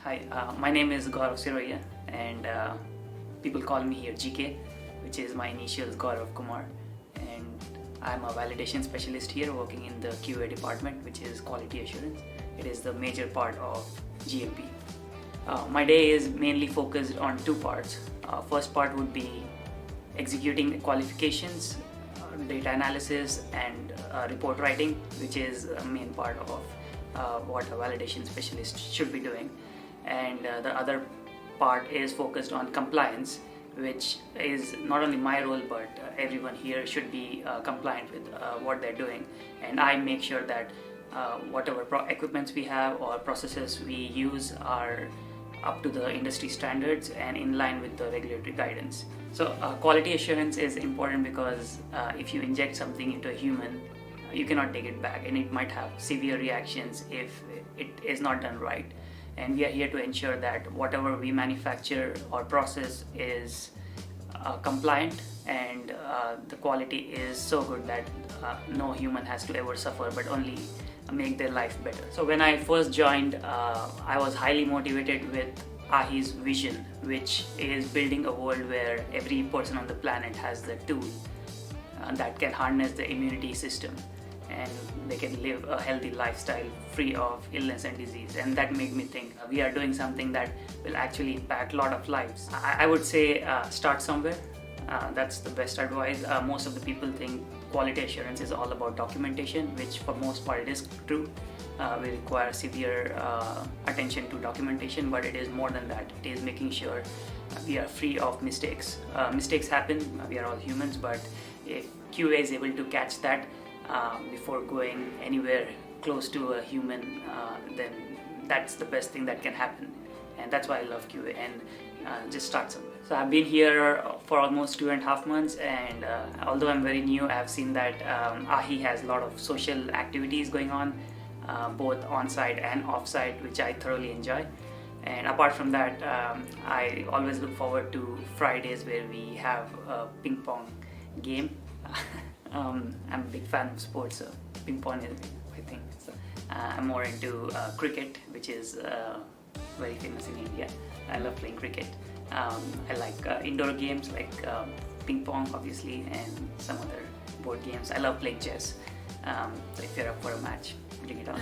Hi, my name is Gaurav Sirohia, and people call me here GK, which is my initials Gaurav Kumar, and I'm a validation specialist here working in the QA department, which is quality assurance. It is the major part of GMP. My day is mainly focused on two parts. First part would be executing qualifications, data analysis, and report writing, which is a main part of what a validation specialist should be doing. And the other part is focused on compliance, which is not only my role, but everyone here should be compliant with what they're doing. And I make sure that whatever equipments we have or processes we use are up to the industry standards and in line with the regulatory guidance. So quality assurance is important because if you inject something into a human, you cannot take it back, and it might have severe reactions if it is not done right. And we are here to ensure that whatever we manufacture or process is compliant, and the quality is so good that no human has to ever suffer, but only make their life better. So when I first joined, I was highly motivated with AAHI's vision, which is building a world where every person on the planet has the tool that can harness the immunity system, and they can live a healthy lifestyle free of illness and disease. And that made me think we are doing something that will actually impact a lot of lives. I would say start somewhere. That's the best advice. Most of the people think quality assurance is all about documentation, which for most part it is true. We require severe attention to documentation, but it is more than that. It is making sure we are free of mistakes. Mistakes happen, we are all humans, but if QA is able to catch that before going anywhere close to a human, then that's the best thing that can happen. And that's why I love QA, and just start somewhere. So I've been here for almost 2.5 months, and although I'm very new, I've seen that AAHI has a lot of social activities going on, both on-site and off-site, which I thoroughly enjoy. And apart from that, I always look forward to Fridays where we have a ping pong game. I'm a big fan of sports, so ping pong is my thing. So I'm more into cricket, which is very famous in India. I love playing cricket. I like indoor games like ping pong, obviously, and some other board games. I love playing chess. So if you're up for a match, bring it on.